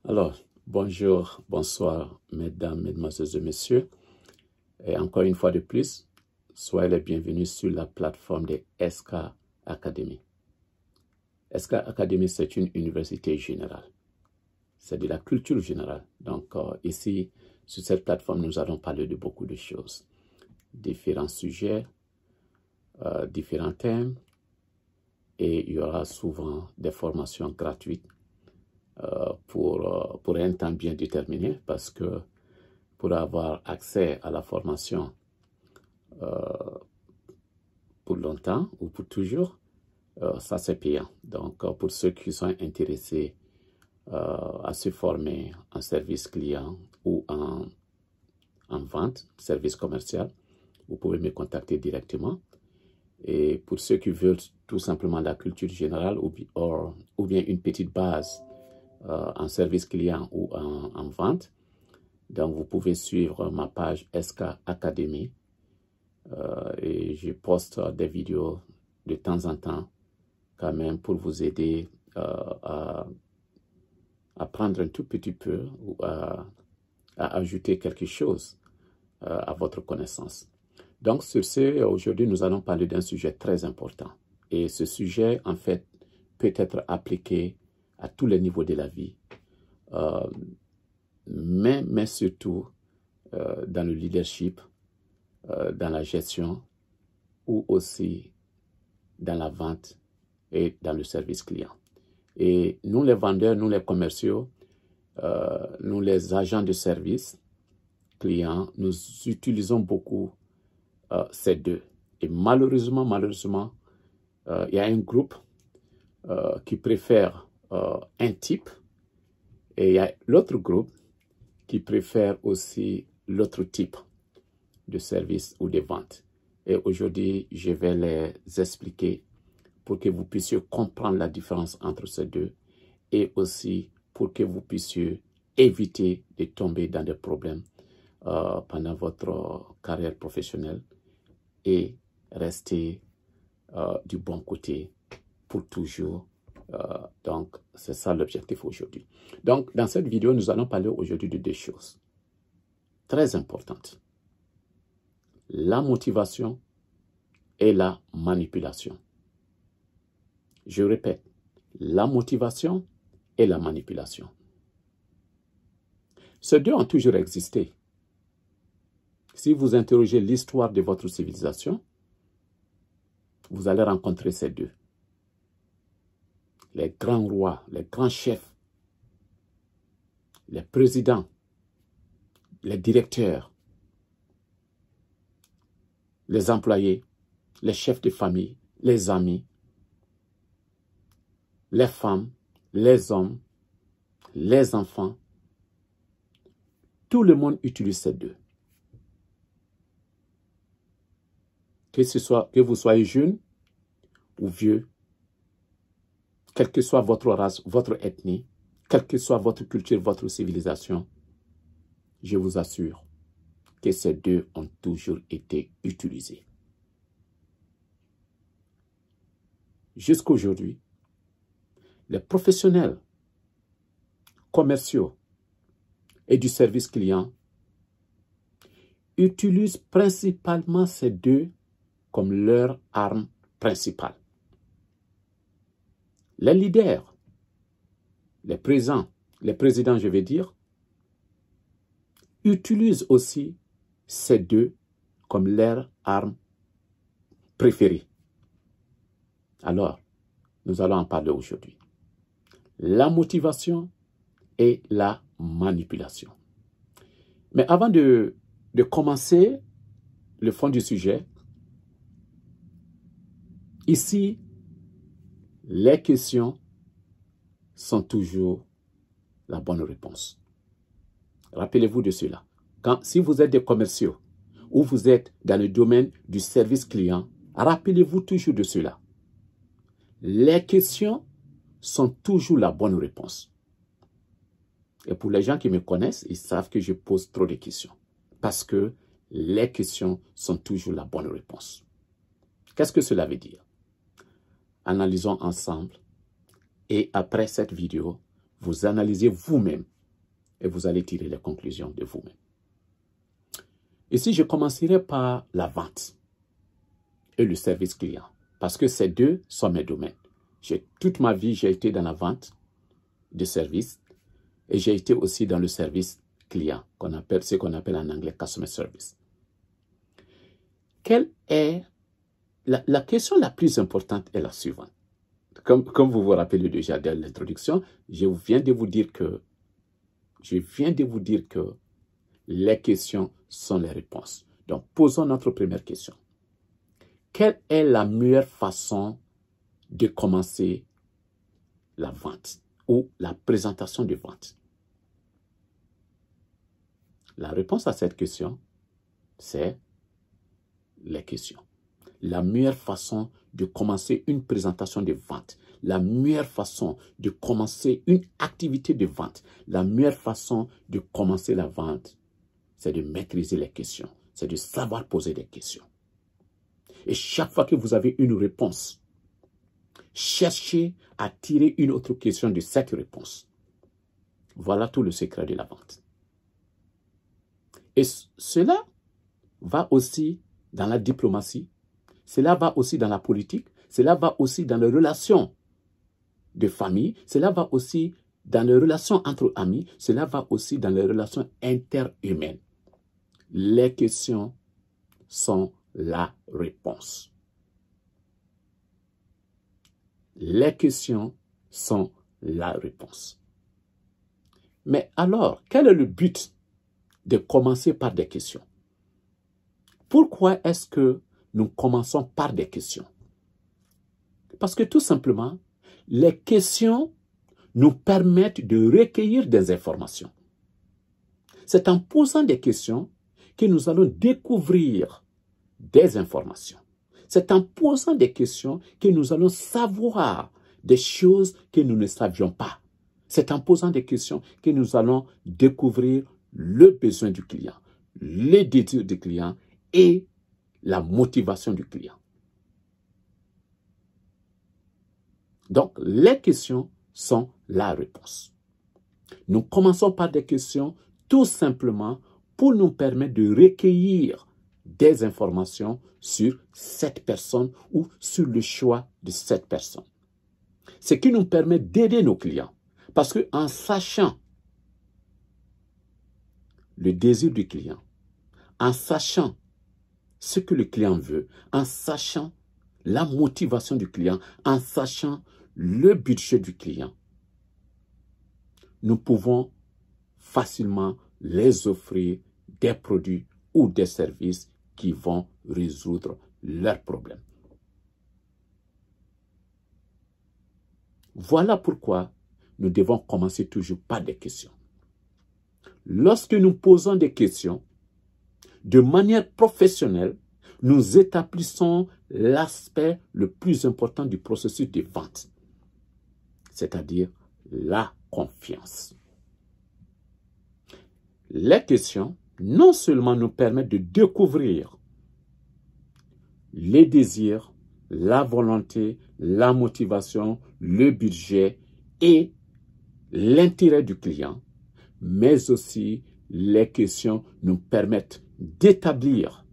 Alors, bonjour, bonsoir, mesdames, mesdemoiselles et messieurs. Et encore une fois de plus, soyez les bienvenus sur la plateforme de SK Academy. SK Academy, c'est une université générale. C'est de la culture générale. Donc, ici, sur cette plateforme, nous allons parler de beaucoup de choses. Différents sujets, différents thèmes. Et il y aura souvent des formations gratuites pour un temps bien déterminé, parce que pour avoir accès à la formation pour longtemps ou pour toujours, ça c'est payant. Donc pour ceux qui sont intéressés à se former en service client ou en vente, service commercial, vous pouvez me contacter directement. Et pour ceux qui veulent tout simplement la culture générale ou bien une petite base en service client ou en vente, donc vous pouvez suivre ma page SK Academy et je poste des vidéos de temps en temps quand même pour vous aider à apprendre un tout petit peu ou à ajouter quelque chose à votre connaissance. Donc sur ce, aujourd'hui nous allons parler d'un sujet très important. Et ce sujet en fait peut être appliqué à tous les niveaux de la vie, mais surtout dans le leadership, dans la gestion ou aussi dans la vente et dans le service client. Et nous les vendeurs, nous les commerciaux, nous les agents de service clients, nous utilisons beaucoup ces deux. Et malheureusement, il y a un groupe qui préfère un type et il y a l'autre groupe qui préfère aussi l'autre type de service ou de vente. Et aujourd'hui, je vais les expliquer pour que vous puissiez comprendre la différence entre ces deux et aussi pour que vous puissiez éviter de tomber dans des problèmes pendant votre carrière professionnelle et rester du bon côté pour toujours. Donc, c'est ça l'objectif aujourd'hui. Donc, dans cette vidéo, nous allons parler aujourd'hui de deux choses très importantes. La motivation et la manipulation. Je répète, la motivation et la manipulation. Ces deux ont toujours existé. Si vous interrogez l'histoire de votre civilisation, vous allez rencontrer ces deux. Les grands rois, les grands chefs, les présidents, les directeurs, les employés, les chefs de famille, les amis, les femmes, les hommes, les enfants. Tout le monde utilise ces deux. Que vous soyez jeune ou vieux, quelle que soit votre race, votre ethnie, quelle que soit votre culture, votre civilisation, je vous assure que ces deux ont toujours été utilisés. Jusqu'à aujourd'hui, les professionnels commerciaux et du service client utilisent principalement ces deux comme leur arme principale. Les leaders, les présidents, je vais dire, utilisent aussi ces deux comme leur arme préférée. Alors, nous allons en parler aujourd'hui. La motivation et la manipulation. Mais avant de commencer le fond du sujet, ici, les questions sont toujours la bonne réponse. Rappelez-vous de cela. Si vous êtes des commerciaux ou vous êtes dans le domaine du service client, rappelez-vous toujours de cela. Les questions sont toujours la bonne réponse. Et pour les gens qui me connaissent, ils savent que je pose trop de questions. Parce que les questions sont toujours la bonne réponse. Qu'est-ce que cela veut dire? Analysons ensemble. Et après cette vidéo, vous analysez vous-même et vous allez tirer les conclusions de vous-même. Ici, je commencerai par la vente et le service client, parce que ces deux sont mes domaines. Toute ma vie, j'ai été dans la vente de services et j'ai été aussi dans le service client, ce qu'on appelle en anglais customer service. Quelle est la question la plus importante est la suivante. Comme vous vous rappelez déjà de l'introduction, je viens de vous dire que les questions sont les réponses. Donc, posons notre première question. Quelle est la meilleure façon de commencer la vente ou la présentation de vente? La réponse à cette question, c'est les questions. La meilleure façon de commencer une présentation de vente, la meilleure façon de commencer une activité de vente, la meilleure façon de commencer la vente, c'est de maîtriser les questions, c'est de savoir poser des questions. Et chaque fois que vous avez une réponse, cherchez à tirer une autre question de cette réponse. Voilà tout le secret de la vente. Et cela va aussi dans la diplomatie, cela va aussi dans la politique, cela va aussi dans les relations de famille, cela va aussi dans les relations entre amis, cela va aussi dans les relations interhumaines. Les questions sont la réponse. Les questions sont la réponse. Mais alors, quel est le but de commencer par des questions? Pourquoi est-ce que nous commençons par des questions? Parce que tout simplement, les questions nous permettent de recueillir des informations. C'est en posant des questions que nous allons découvrir des informations. C'est en posant des questions que nous allons savoir des choses que nous ne savions pas. C'est en posant des questions que nous allons découvrir le besoin du client, les désirs du client et la motivation du client. Donc, les questions sont la réponse. Nous commençons par des questions tout simplement pour nous permettre de recueillir des informations sur cette personne ou sur le choix de cette personne. Ce qui nous permet d'aider nos clients. Parce qu'en sachant le désir du client, en sachant ce que le client veut, en sachant la motivation du client, en sachant le budget du client, nous pouvons facilement les offrir des produits ou des services qui vont résoudre leurs problèmes. Voilà pourquoi nous devons commencer toujours par des questions. Lorsque nous posons des questions, de manière professionnelle, nous établissons l'aspect le plus important du processus de vente, c'est-à-dire la confiance. Les questions non seulement nous permettent de découvrir les désirs, la volonté, la motivation, le budget et l'intérêt du client, mais aussi les questions nous permettent d'établir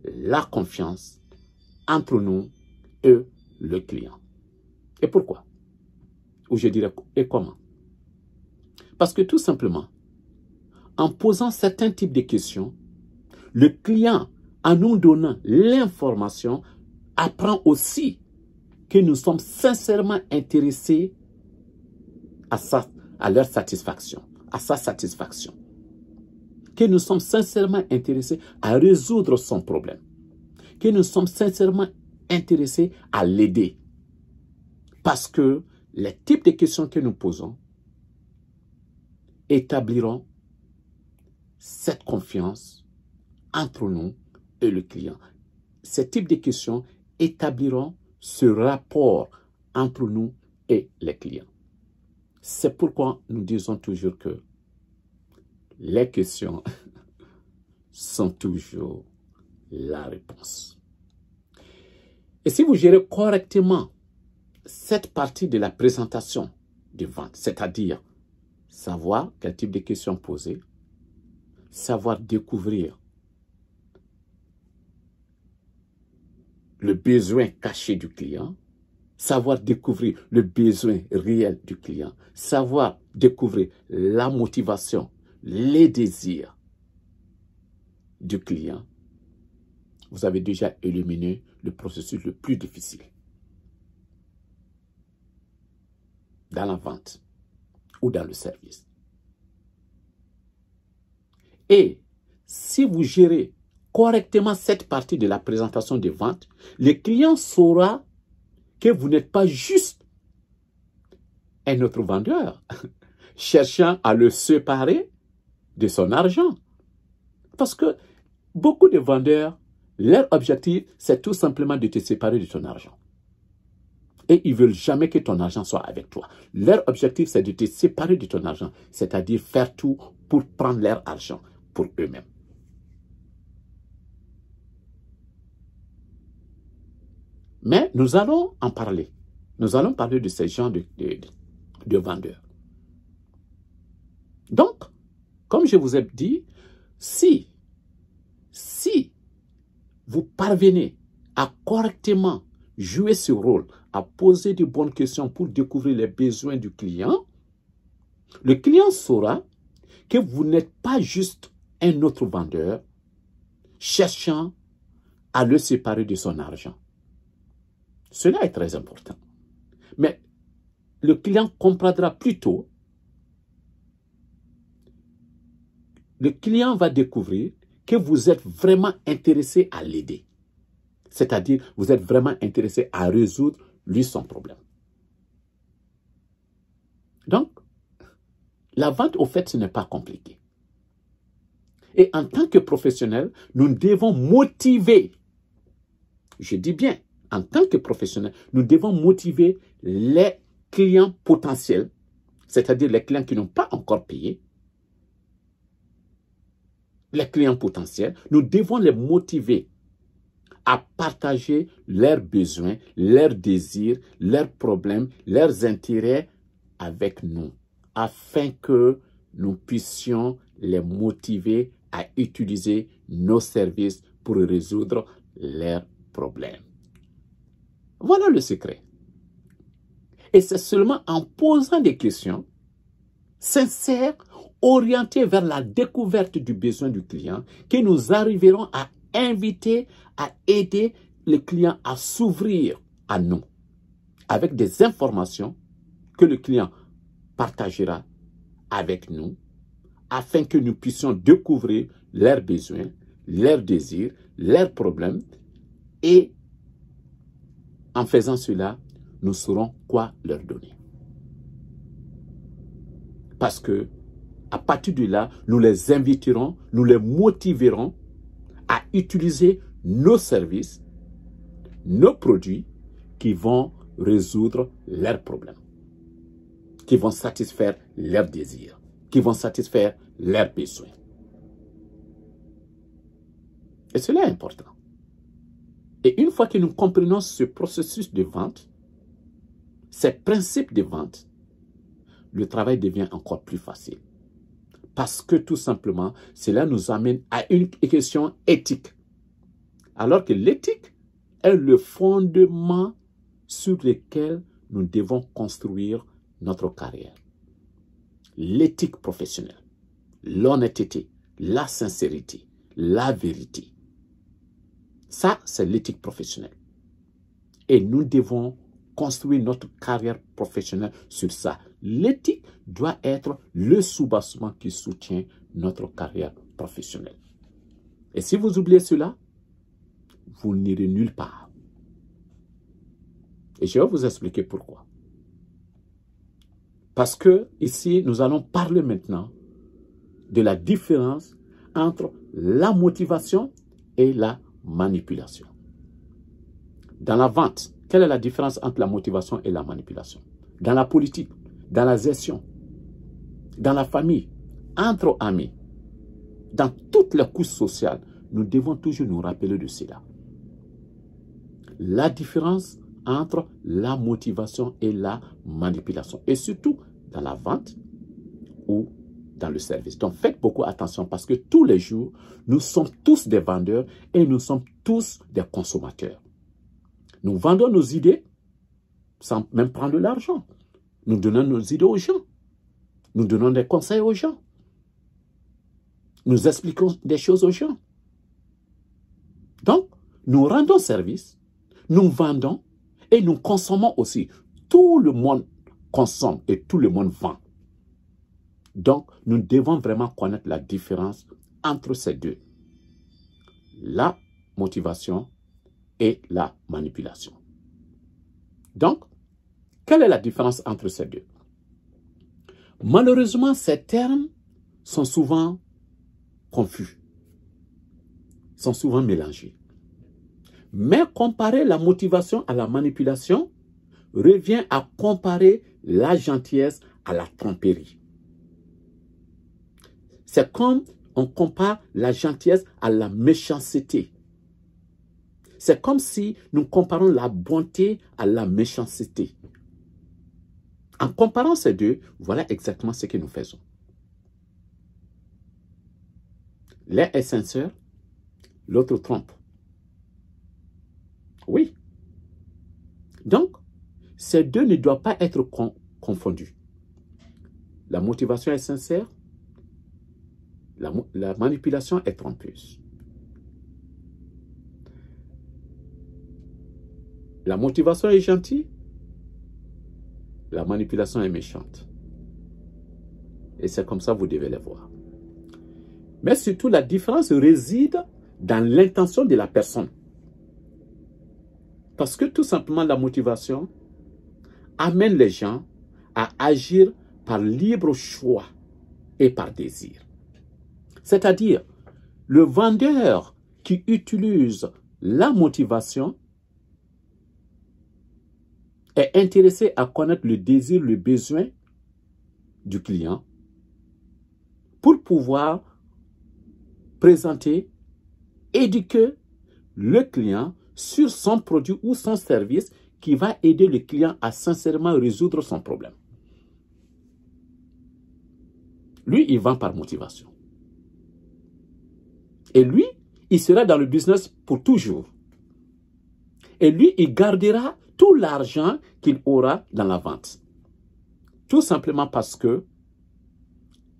la confiance entre nous et le client. Et pourquoi? Ou je dirais, et comment? Parce que tout simplement, en posant certains types de questions, le client, en nous donnant l'information, apprend aussi que nous sommes sincèrement intéressés à leur satisfaction, à sa satisfaction. Que nous sommes sincèrement intéressés à résoudre son problème. Que nous sommes sincèrement intéressés à l'aider. Parce que les types de questions que nous posons établiront cette confiance entre nous et le client. Ces types de questions établiront ce rapport entre nous et les clients. C'est pourquoi nous disons toujours que les questions sont toujours la réponse. Et si vous gérez correctement cette partie de la présentation de vente, c'est-à-dire savoir quel type de questions poser, savoir découvrir le besoin caché du client, savoir découvrir le besoin réel du client, savoir découvrir la motivation, les désirs du client. Vous avez déjà éliminé le processus le plus difficile dans la vente ou dans le service. Et si vous gérez correctement cette partie de la présentation de vente, le client saura que vous n'êtes pas juste un autre vendeur cherchant à le séparer de son argent. Parce que beaucoup de vendeurs, leur objectif, c'est tout simplement de te séparer de ton argent. Et ils ne veulent jamais que ton argent soit avec toi. Leur objectif, c'est de te séparer de ton argent, c'est-à-dire faire tout pour prendre leur argent pour eux-mêmes. Mais nous allons en parler. Nous allons parler de ces gens de vendeurs. Donc, comme je vous ai dit, si vous parvenez à correctement jouer ce rôle, à poser de bonnes questions pour découvrir les besoins du client, le client saura que vous n'êtes pas juste un autre vendeur cherchant à le séparer de son argent. Cela est très important. Mais le client comprendra plutôt, le client va découvrir que vous êtes vraiment intéressé à l'aider. C'est-à-dire, vous êtes vraiment intéressé à résoudre lui son problème. Donc, la vente, au fait, ce n'est pas compliqué. Et en tant que professionnel, nous devons motiver, je dis bien, en tant que professionnel, nous devons motiver les clients potentiels, c'est-à-dire les clients qui n'ont pas encore payé, les clients potentiels, nous devons les motiver à partager leurs besoins, leurs désirs, leurs problèmes, leurs intérêts avec nous, afin que nous puissions les motiver à utiliser nos services pour résoudre leurs problèmes. Voilà le secret. Et c'est seulement en posant des questions sincères, orientées vers la découverte du besoin du client, que nous arriverons à inviter, à aider le client à s'ouvrir à nous, avec des informations que le client partagera avec nous, afin que nous puissions découvrir leurs besoins, leurs désirs, leurs problèmes, et en faisant cela, nous saurons quoi leur donner. Parce que, à partir de là, nous les inviterons, nous les motiverons à utiliser nos services, nos produits qui vont résoudre leurs problèmes, qui vont satisfaire leurs désirs, qui vont satisfaire leurs besoins. Et cela est important. Et une fois que nous comprenons ce processus de vente, ces principes de vente, le travail devient encore plus facile. Parce que tout simplement, cela nous amène à une question éthique. Alors que l'éthique est le fondement sur lequel nous devons construire notre carrière. L'éthique professionnelle, l'honnêteté, la sincérité, la vérité. Ça, c'est l'éthique professionnelle. Et nous devons construire notre carrière professionnelle sur ça. L'éthique doit être le soubassement qui soutient notre carrière professionnelle. Et si vous oubliez cela, vous n'irez nulle part. Et je vais vous expliquer pourquoi. Parce que ici, nous allons parler maintenant de la différence entre la motivation et la manipulation. Dans la vente, quelle est la différence entre la motivation et la manipulation? Dans la politique, dans la gestion, dans la famille, entre amis, dans toutes les couches sociales, nous devons toujours nous rappeler de cela. La différence entre la motivation et la manipulation. Et surtout dans la vente, ou dans le service. Donc, faites beaucoup attention parce que tous les jours, nous sommes tous des vendeurs et nous sommes tous des consommateurs. Nous vendons nos idées sans même prendre de l'argent. Nous donnons nos idées aux gens. Nous donnons des conseils aux gens. Nous expliquons des choses aux gens. Donc, nous rendons service, nous vendons et nous consommons aussi. Tout le monde consomme et tout le monde vend. Donc, nous devons vraiment connaître la différence entre ces deux. La motivation et la manipulation. Donc, quelle est la différence entre ces deux? Malheureusement, ces termes sont souvent confus, sont souvent mélangés. Mais comparer la motivation à la manipulation revient à comparer la gentillesse à la tromperie. C'est comme on compare la gentillesse à la méchanceté. C'est comme si nous comparons la bonté à la méchanceté. En comparant ces deux, voilà exactement ce que nous faisons. L'un est sincère, l'autre trompe. Oui. Donc, ces deux ne doivent pas être confondus. La motivation est sincère, la manipulation est trompeuse. La motivation est gentille, la manipulation est méchante. Et c'est comme ça que vous devez les voir. Mais surtout, la différence réside dans l'intention de la personne. Parce que tout simplement, la motivation amène les gens à agir par libre choix et par désir. C'est-à-dire, le vendeur qui utilise la motivation est intéressé à connaître le désir, le besoin du client pour pouvoir présenter, éduquer le client sur son produit ou son service qui va aider le client à sincèrement résoudre son problème. Lui, il vend par motivation. Et lui, il sera dans le business pour toujours. Et lui, il gardera tout l'argent qu'il aura dans la vente. Tout simplement parce que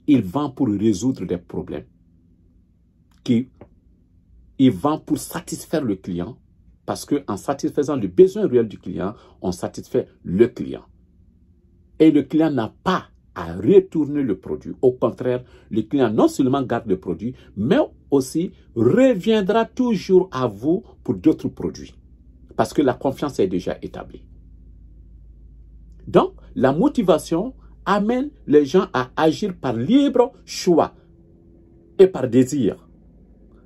il vend pour résoudre des problèmes. Il vend pour satisfaire le client. Parce qu'en satisfaisant le besoin réel du client, on satisfait le client. Et le client n'a pas à retourner le produit. Au contraire, le client non seulement garde le produit, mais aussi reviendra toujours à vous pour d'autres produits. Parce que la confiance est déjà établie. Donc, la motivation amène les gens à agir par libre choix et par désir.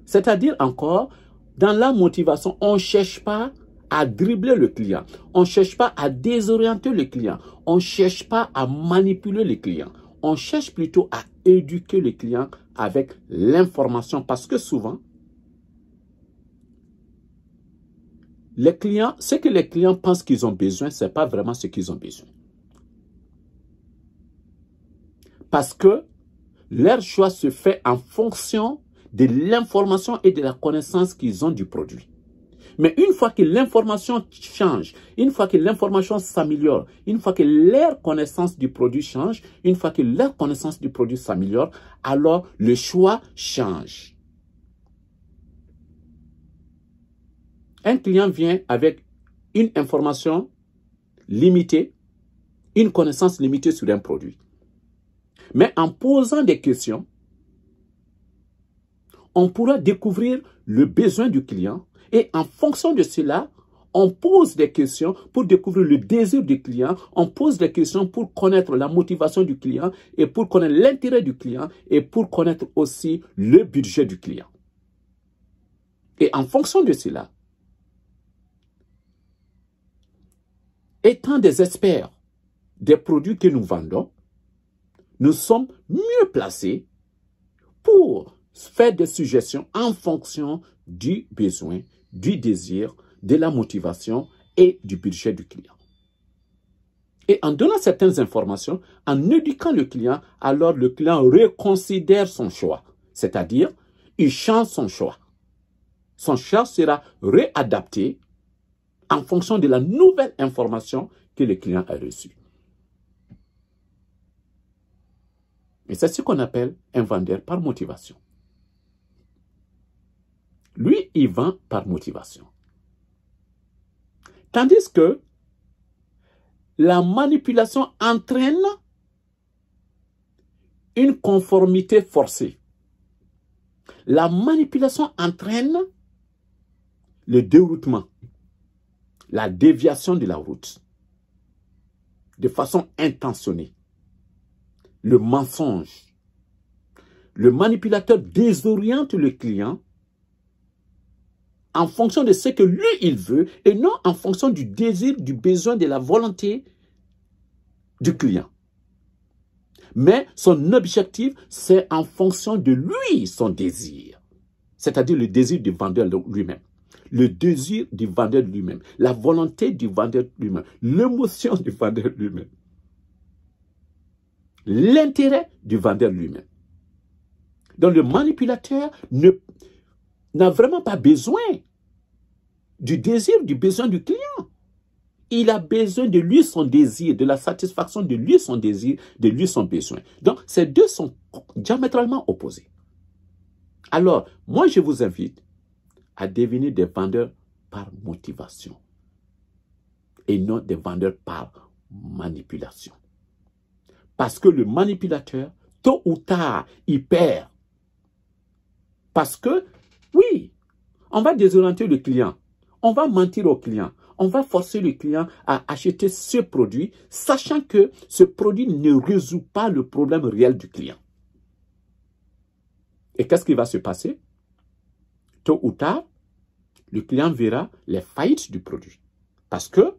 C'est-à-dire encore, dans la motivation, on ne cherche pas à dribbler le client. On ne cherche pas à désorienter le client. On ne cherche pas à manipuler le client. On cherche plutôt à éduquer le client avec l'information parce que souvent, les clients, ce que les clients pensent qu'ils ont besoin, ce n'est pas vraiment ce qu'ils ont besoin. Parce que leur choix se fait en fonction de l'information et de la connaissance qu'ils ont du produit. Mais une fois que l'information change, une fois que l'information s'améliore, une fois que leur connaissance du produit change, une fois que leur connaissance du produit s'améliore, alors le choix change. Un client vient avec une information limitée, une connaissance limitée sur un produit. Mais en posant des questions, on pourra découvrir le besoin du client et en fonction de cela, on pose des questions pour découvrir le désir du client, on pose des questions pour connaître la motivation du client et pour connaître l'intérêt du client et pour connaître aussi le budget du client. Et en fonction de cela, étant des experts des produits que nous vendons, nous sommes mieux placés pour faire des suggestions en fonction du besoin, du désir, de la motivation et du budget du client. Et en donnant certaines informations, en éduquant le client, alors le client reconsidère son choix. C'est-à-dire, il change son choix. Son choix sera réadapté en fonction de la nouvelle information que le client a reçue. Et c'est ce qu'on appelle un vendeur par motivation. Lui, il vend par motivation. Tandis que la manipulation entraîne une conformité forcée. La manipulation entraîne le déroutement, la déviation de la route, de façon intentionnée. Le mensonge. Le manipulateur désoriente le client en fonction de ce que lui, il veut, et non en fonction du désir, du besoin, de la volonté du client. Mais son objectif, c'est en fonction de lui, son désir. C'est-à-dire le désir du vendeur lui-même. Le désir du vendeur lui-même. La volonté du vendeur lui-même. L'émotion du vendeur lui-même. L'intérêt du vendeur lui-même. Donc le manipulateur n'a vraiment pas besoin du désir, du besoin du client. Il a besoin de lui son désir, de la satisfaction de lui son désir, de lui son besoin. Donc ces deux sont diamétralement opposés. Alors, moi je vous invite à devenir des vendeurs par motivation et non des vendeurs par manipulation. Parce que le manipulateur, tôt ou tard, il perd. Parce que, oui, on va désorienter le client. On va mentir au client. On va forcer le client à acheter ce produit, sachant que ce produit ne résout pas le problème réel du client. Et qu'est-ce qui va se passer? Tôt ou tard, le client verra les faillites du produit. Parce que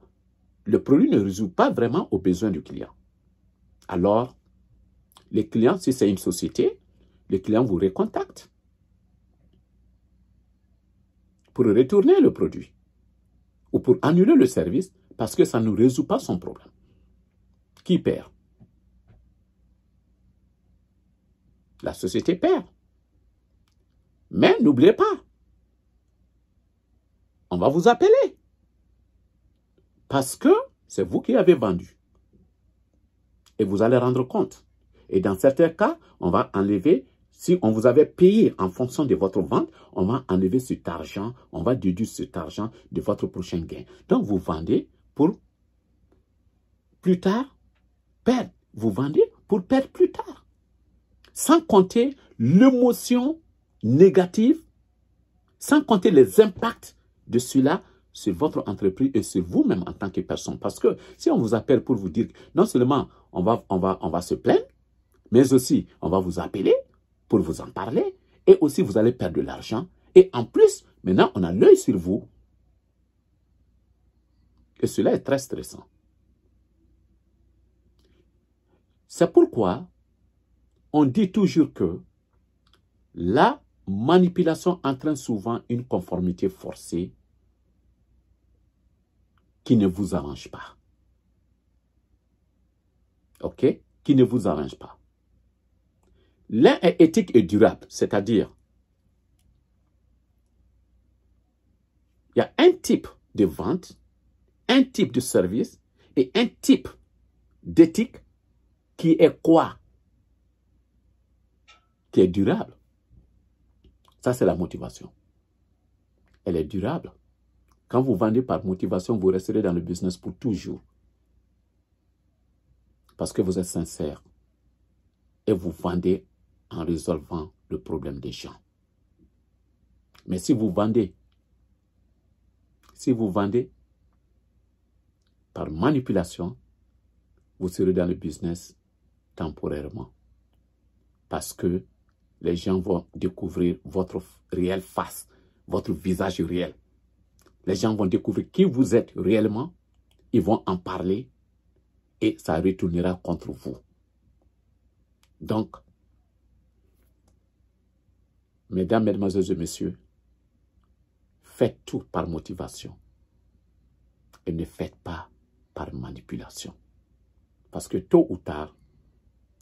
le produit ne résout pas vraiment aux besoins du client. Alors, les clients, si c'est une société, le client vous recontacte pour retourner le produit ou pour annuler le service parce que ça ne résout pas son problème. Qui perd? La société perd. Mais n'oubliez pas, on va vous appeler parce que c'est vous qui avez vendu. Et vous allez rendre compte. Et dans certains cas, on va enlever, si on vous avait payé en fonction de votre vente, on va enlever cet argent, on va déduire cet argent de votre prochain gain. Donc, vous vendez pour plus tard perdre. Vous vendez pour perdre plus tard. Sans compter l'émotion négative, sans compter les impacts de cela sur votre entreprise et sur vous-même en tant que personne. Parce que si on vous appelle pour vous dire, non seulement on va se plaindre, mais aussi on va vous appeler pour vous en parler, et aussi vous allez perdre de l'argent. Et en plus, maintenant, on a l'œil sur vous. Et cela est très stressant. C'est pourquoi on dit toujours que la manipulation entraîne souvent une conformité forcée qui ne vous arrange pas. OK? Qui ne vous arrange pas. L'un est éthique et durable, c'est-à-dire, il y a un type de vente, un type de service et un type d'éthique qui est quoi? Qui est durable. Ça, c'est la motivation. Elle est durable. Quand vous vendez par motivation, vous resterez dans le business pour toujours. Parce que vous êtes sincère. Et vous vendez en résolvant le problème des gens. Mais si vous vendez par manipulation, vous serez dans le business temporairement. Parce que les gens vont découvrir votre réelle face, votre visage réel. Les gens vont découvrir qui vous êtes réellement, ils vont en parler et ça retournera contre vous. Donc, mesdames, mesdemoiselles et messieurs, faites tout par motivation et ne faites pas par manipulation. Parce que tôt ou tard,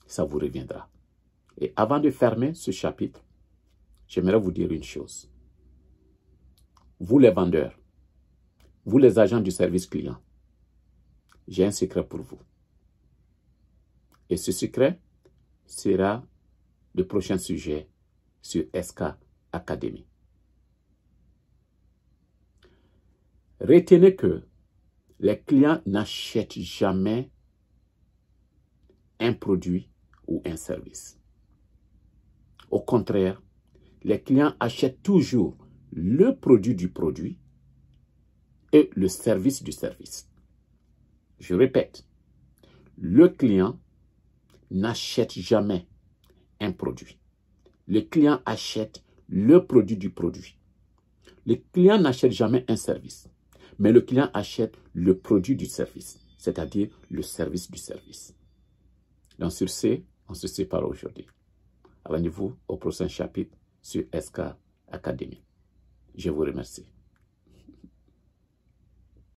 ça vous reviendra. Et avant de fermer ce chapitre, j'aimerais vous dire une chose. Vous les vendeurs, vous les agents du service client, j'ai un secret pour vous. Et ce secret sera le prochain sujet sur SK Academy. Retenez que les clients n'achètent jamais un produit ou un service. Au contraire, les clients achètent toujours le produit du produit et le service du service. Je répète, le client n'achète jamais un produit. Le client achète le produit du produit. Le client n'achète jamais un service, mais le client achète le produit du service, c'est-à-dire le service du service. Donc sur ce, on se sépare aujourd'hui. Rendez-vous au prochain chapitre sur SK Academy. Je vous remercie.